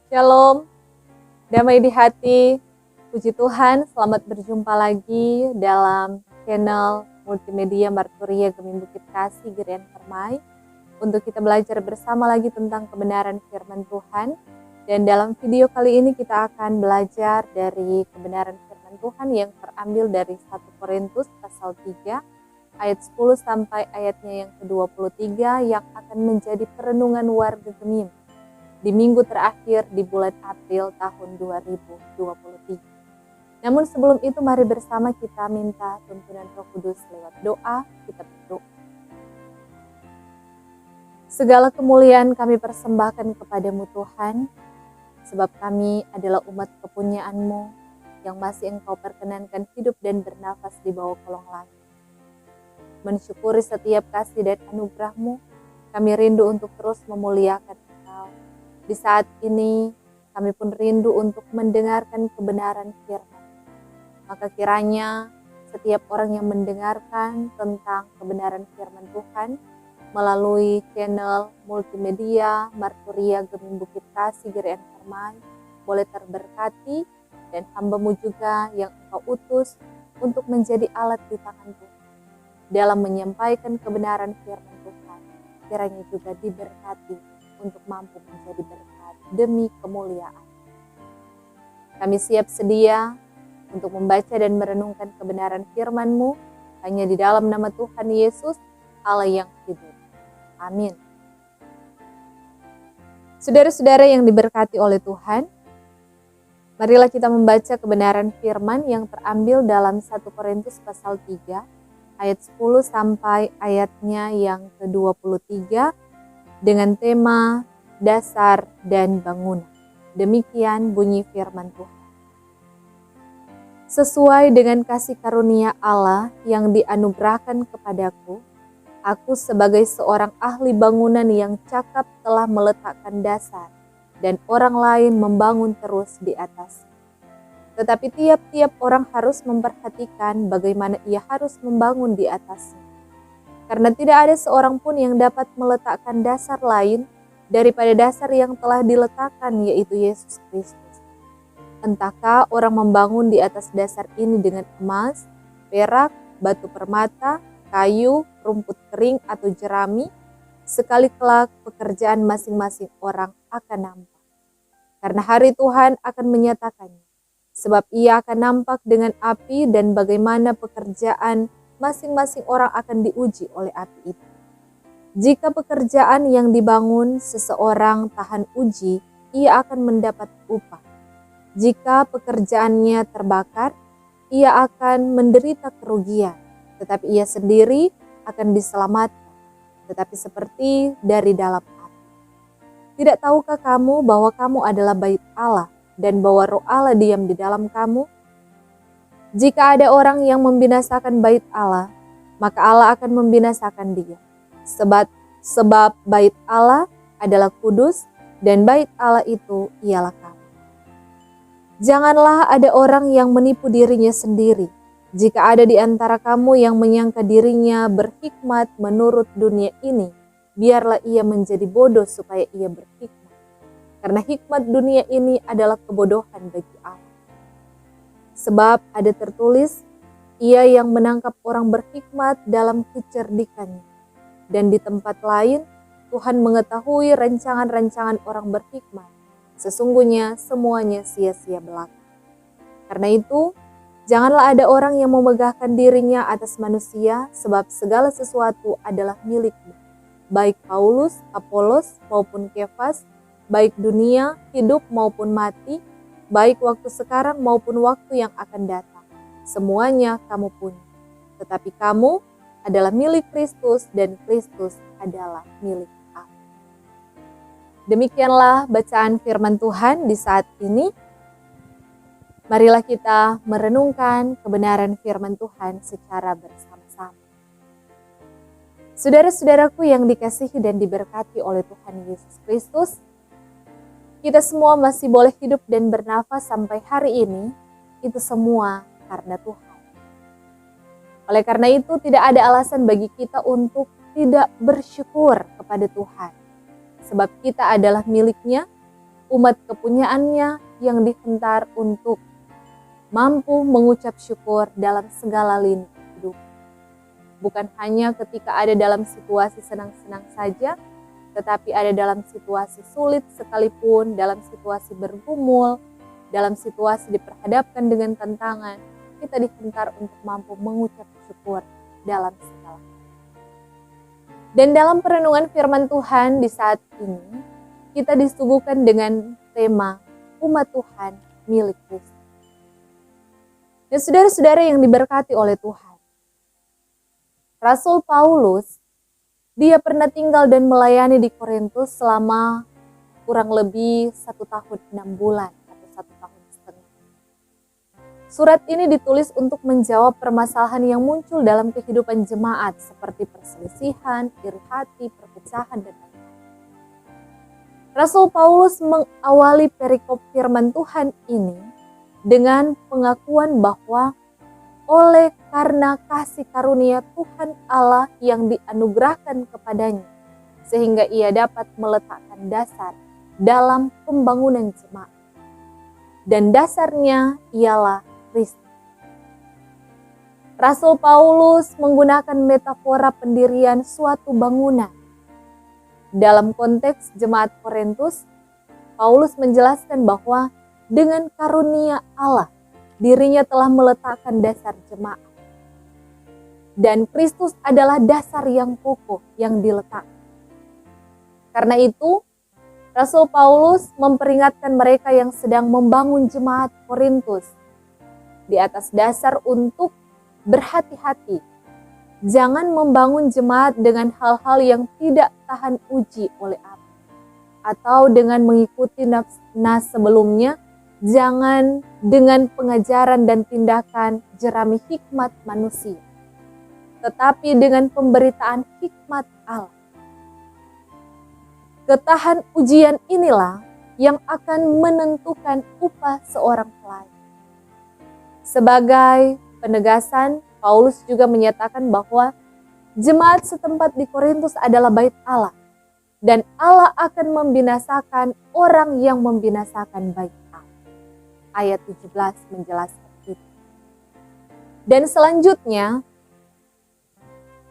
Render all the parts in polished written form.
Shalom, damai di hati. Puji Tuhan, selamat berjumpa lagi dalam channel multimedia Marturia Gemim Bukit Kasih Gerian Permai untuk kita belajar bersama lagi tentang kebenaran firman Tuhan. Dan dalam video kali ini kita akan belajar dari kebenaran firman Tuhan yang terambil dari 1 Korintus pasal 3 ayat 10 sampai ayatnya yang ke-23 yang akan menjadi perenungan warga Gemim di minggu terakhir di bulan April tahun 2023. Namun sebelum itu mari bersama kita minta tuntunan Roh Kudus lewat doa. Kita berdoa. Segala kemuliaan kami persembahkan kepadamu Tuhan, sebab kami adalah umat kepunyaan-Mu yang masih Engkau perkenankan hidup dan bernafas di bawah kolong langit. Mensyukuri setiap kasih dan anugerah-Mu, kami rindu untuk terus memuliakan Engkau. Di saat ini kami pun rindu untuk mendengarkan kebenaran firman. Maka kiranya setiap orang yang mendengarkan tentang kebenaran firman Tuhan melalui channel multimedia Marturia Gemim Bukit Kasih Gerian Permai boleh terberkati, dan hamba-Mu juga yang Engkau utus untuk menjadi alat di tangan Tuhan dalam menyampaikan kebenaran firman Tuhan, kiranya juga diberkati untuk mampu menjadi berkat demi kemuliaan. Kami siap sedia untuk membaca dan merenungkan kebenaran firman-Mu hanya di dalam nama Tuhan Yesus, Allah yang hidup. Amin. Saudara-saudara yang diberkati oleh Tuhan, marilah kita membaca kebenaran firman yang terambil dalam 1 Korintus pasal 3 ayat 10 sampai ayatnya yang ke-23 dengan tema dasar dan bangunan. Demikian bunyi firman Tuhan. Sesuai dengan kasih karunia Allah yang dianugerahkan kepadaku, aku sebagai seorang ahli bangunan yang cakap telah meletakkan dasar, dan orang lain membangun terus di atas. Tetapi tiap-tiap orang harus memperhatikan bagaimana ia harus membangun di atasnya. Karena tidak ada seorang pun yang dapat meletakkan dasar lain daripada dasar yang telah diletakkan, yaitu Yesus Kristus. Entahkah orang membangun di atas dasar ini dengan emas, perak, batu permata, kayu, rumput kering, atau jerami, sekali kelak pekerjaan masing-masing orang akan nampak. Karena hari Tuhan akan menyatakannya, sebab ia akan nampak dengan api, dan bagaimana pekerjaan masing-masing orang akan diuji oleh api itu. Jika pekerjaan yang dibangun seseorang tahan uji, ia akan mendapat upah. Jika pekerjaannya terbakar, ia akan menderita kerugian, tetapi ia sendiri akan diselamatkan, tetapi seperti dari dalam api. Tidak tahukah kamu bahwa kamu adalah bait Allah, dan bahwa Roh Allah diam di dalam kamu? Jika ada orang yang membinasakan bait Allah, maka Allah akan membinasakan dia. Sebab bait Allah adalah kudus, dan bait Allah itu ialah kamu. Janganlah ada orang yang menipu dirinya sendiri. Jika ada di antara kamu yang menyangka dirinya berhikmat menurut dunia ini, biarlah ia menjadi bodoh supaya ia berhikmat. Karena hikmat dunia ini adalah kebodohan bagi Allah. Sebab ada tertulis, ia yang menangkap orang berhikmat dalam kecerdikannya. Dan di tempat lain, Tuhan mengetahui rancangan-rancangan orang berhikmat. Sesungguhnya semuanya sia-sia belaka. Karena itu, janganlah ada orang yang memegahkan dirinya atas manusia, sebab segala sesuatu adalah miliknya. Baik Paulus, Apolos, maupun Kefas, baik dunia, hidup maupun mati, baik waktu sekarang maupun waktu yang akan datang. Semuanya kamu punya. Tetapi kamu adalah milik Kristus, dan Kristus adalah milik Allah. Demikianlah bacaan firman Tuhan di saat ini. Marilah kita merenungkan kebenaran firman Tuhan secara bersama-sama. Saudara-saudaraku yang dikasihi dan diberkati oleh Tuhan Yesus Kristus, kita semua masih boleh hidup dan bernafas sampai hari ini, itu semua karena Tuhan. Oleh karena itu tidak ada alasan bagi kita untuk tidak bersyukur kepada Tuhan. Sebab kita adalah miliknya, umat kepunyaannya yang dihentar untuk mampu mengucap syukur dalam segala lini hidup. Bukan hanya ketika ada dalam situasi senang-senang saja, tetapi ada dalam situasi sulit sekalipun, dalam situasi bergumul, dalam situasi diperhadapkan dengan tantangan, kita dihentar untuk mampu mengucap syukur dalam segala. Dan dalam perenungan firman Tuhan di saat ini, kita disuguhkan dengan tema umat Tuhan milik Kristus. Dan saudara-saudara yang diberkati oleh Tuhan, Rasul Paulus, dia pernah tinggal dan melayani di Korintus selama kurang lebih 1 tahun 6 bulan atau 1 tahun setengah. Surat ini ditulis untuk menjawab permasalahan yang muncul dalam kehidupan jemaat seperti perselisihan, iri hati, perpecahan, dan lain-lain. Rasul Paulus mengawali perikop firman Tuhan ini dengan pengakuan bahwa oleh karena kasih karunia Tuhan Allah yang dianugerahkan kepadanya, sehingga ia dapat meletakkan dasar dalam pembangunan jemaat. Dan dasarnya ialah Kristus. Rasul Paulus menggunakan metafora pendirian suatu bangunan. Dalam konteks jemaat Korintus, Paulus menjelaskan bahwa dengan karunia Allah, dirinya telah meletakkan dasar jemaat. Dan Kristus adalah dasar yang kokoh yang diletakkan. Karena itu, Rasul Paulus memperingatkan mereka yang sedang membangun jemaat Korintus di atas dasar untuk berhati-hati. Jangan membangun jemaat dengan hal-hal yang tidak tahan uji oleh api. Atau dengan mengikuti nas sebelumnya, jangan dengan pengajaran dan tindakan jerami hikmat manusia, tetapi dengan pemberitaan hikmat Allah. Ketahan ujian inilah yang akan menentukan upah seorang pelayan. Sebagai penegasan, Paulus juga menyatakan bahwa jemaat setempat di Korintus adalah bait Allah, dan Allah akan membinasakan orang yang membinasakan bait Allah. Ayat 17 menjelaskan itu. Dan selanjutnya,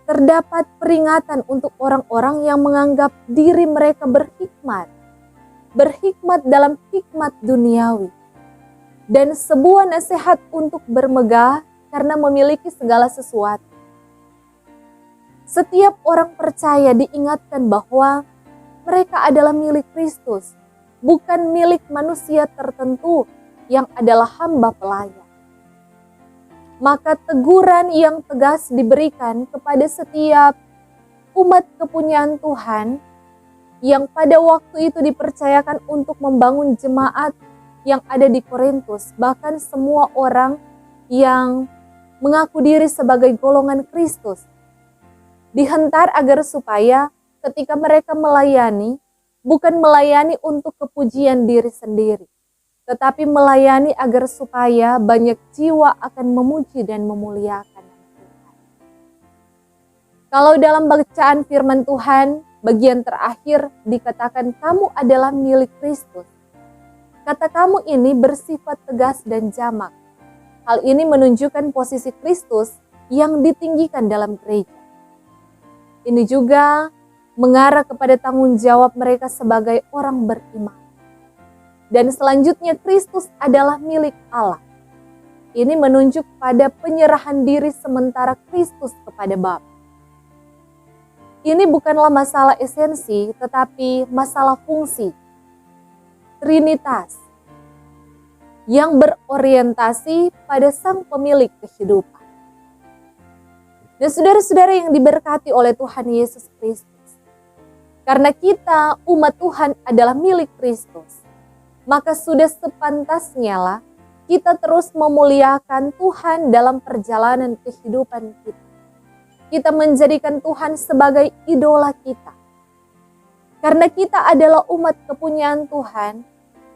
terdapat peringatan untuk orang-orang yang menganggap diri mereka berhikmat. Berhikmat dalam hikmat duniawi. Dan sebuah nasihat untuk bermegah karena memiliki segala sesuatu. Setiap orang percaya diingatkan bahwa mereka adalah milik Kristus, bukan milik manusia tertentu yang adalah hamba pelayan. Maka teguran yang tegas diberikan kepada setiap umat kepunyaan Tuhan yang pada waktu itu dipercayakan untuk membangun jemaat yang ada di Korintus, bahkan semua orang yang mengaku diri sebagai golongan Kristus, dihentar agar supaya ketika mereka melayani, bukan melayani untuk kepujian diri sendiri, tetapi melayani agar supaya banyak jiwa akan memuji dan memuliakan Tuhan. Kalau dalam bacaan firman Tuhan, bagian terakhir dikatakan kamu adalah milik Kristus. Kata kamu ini bersifat tegas dan jamak. Hal ini menunjukkan posisi Kristus yang ditinggikan dalam gereja. Ini juga mengarah kepada tanggung jawab mereka sebagai orang beriman. Dan selanjutnya Kristus adalah milik Allah. Ini menunjuk pada penyerahan diri sementara Kristus kepada Bapa. Ini bukanlah masalah esensi, tetapi masalah fungsi. Trinitas yang berorientasi pada Sang Pemilik kehidupan. Dan saudara-saudara yang diberkati oleh Tuhan Yesus Kristus, karena kita umat Tuhan adalah milik Kristus, maka sudah sepantasnya lah kita terus memuliakan Tuhan dalam perjalanan kehidupan kita. Kita menjadikan Tuhan sebagai idola kita. Karena kita adalah umat kepunyaan Tuhan,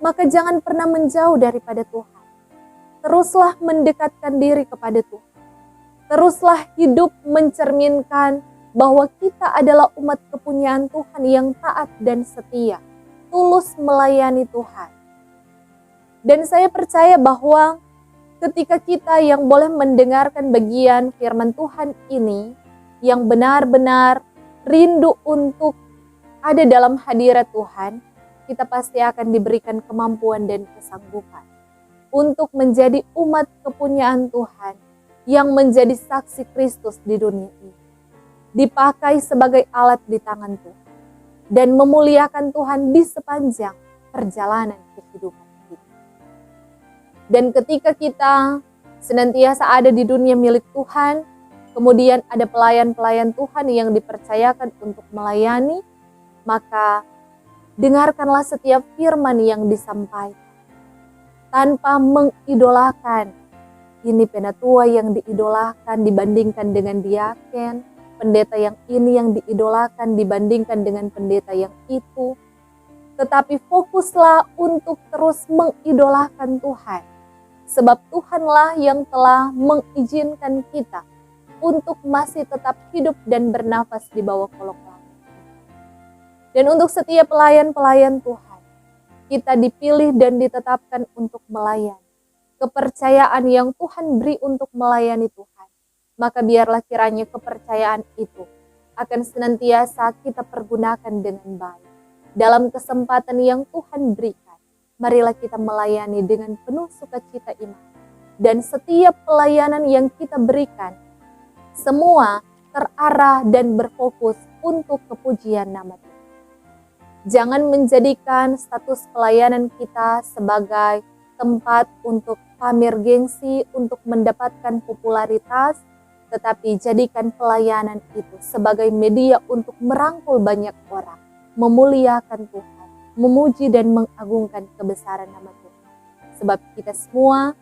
maka jangan pernah menjauh daripada Tuhan. Teruslah mendekatkan diri kepada Tuhan. Teruslah hidup mencerminkan bahwa kita adalah umat kepunyaan Tuhan yang taat dan setia. tulus melayani Tuhan. Dan saya percaya bahwa ketika kita yang boleh mendengarkan bagian firman Tuhan ini, yang benar-benar rindu untuk ada dalam hadirat Tuhan, kita pasti akan diberikan kemampuan dan kesanggupan untuk menjadi umat kepunyaan Tuhan yang menjadi saksi Kristus di dunia ini. Dipakai sebagai alat di tangan Tuhan dan memuliakan Tuhan di sepanjang perjalanan kehidupan kita. Dan ketika kita senantiasa ada di dunia milik Tuhan, kemudian ada pelayan-pelayan Tuhan yang dipercayakan untuk melayani, maka dengarkanlah setiap firman yang disampaikan tanpa mengidolakan. Ini penatua yang diidolakan dibandingkan dengan diaken, pendeta yang ini yang diidolakan dibandingkan dengan pendeta yang itu. Tetapi fokuslah untuk terus mengidolakan Tuhan. Sebab Tuhanlah yang telah mengizinkan kita untuk masih tetap hidup dan bernafas di bawah kolong langit. Dan untuk setiap pelayan-pelayan Tuhan, kita dipilih dan ditetapkan untuk melayani. Kepercayaan yang Tuhan beri untuk melayani Tuhan, maka biarlah kiranya kepercayaan itu akan senantiasa kita pergunakan dengan baik. Dalam kesempatan yang Tuhan berikan, marilah kita melayani dengan penuh sukacita iman. Dan setiap pelayanan yang kita berikan, semua terarah dan berfokus untuk kepujian nama Tuhan. Jangan menjadikan status pelayanan kita sebagai tempat untuk pamer gengsi, untuk mendapatkan popularitas, tetapi jadikan pelayanan itu sebagai media untuk merangkul banyak orang, memuliakan Tuhan, memuji dan mengagungkan kebesaran nama Tuhan. Sebab kita semua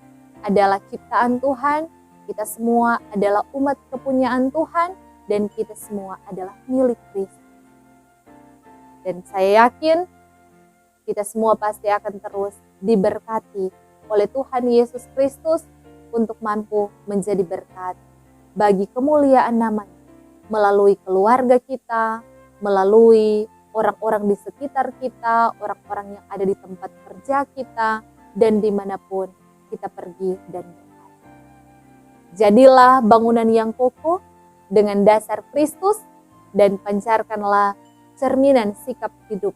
adalah ciptaan Tuhan, kita semua adalah umat kepunyaan Tuhan, dan kita semua adalah milik Kristus. Dan saya yakin kita semua pasti akan terus diberkati oleh Tuhan Yesus Kristus untuk mampu menjadi berkat bagi kemuliaan namanya melalui keluarga kita, melalui orang-orang di sekitar kita, orang-orang yang ada di tempat kerja kita, dan dimanapun kita pergi dan berada. Jadilah bangunan yang kokoh dengan dasar Kristus dan pancarkanlah cerminan sikap hidup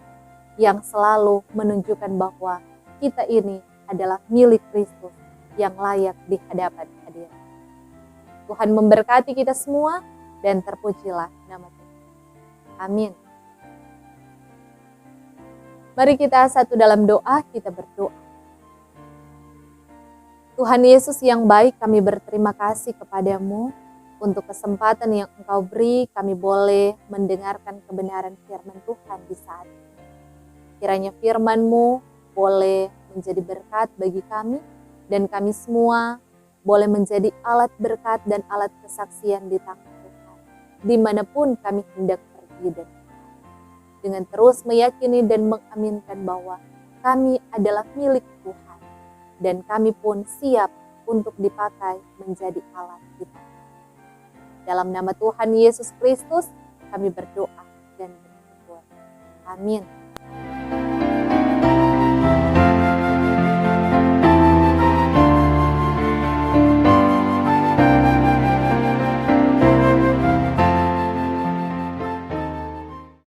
yang selalu menunjukkan bahwa kita ini adalah milik Kristus yang layak di hadapan hadirat. Tuhan memberkati kita semua dan terpujilah nama Tuhan. Amin. Mari kita satu dalam doa, kita berdoa. Tuhan Yesus yang baik, kami berterima kasih kepadamu untuk kesempatan yang Engkau beri, kami boleh mendengarkan kebenaran firman Tuhan di saat ini. Kiranya firman-Mu boleh menjadi berkat bagi kami, dan kami semua boleh menjadi alat berkat dan alat kesaksian di tangan Tuhan, dimanapun kami hendak pergi dan dengan terus meyakini dan mengaminkan bahwa kami adalah milik Tuhan, dan kami pun siap untuk dipakai menjadi alat kita. Dalam nama Tuhan Yesus Kristus, kami berdoa dan bersyukur. Amin.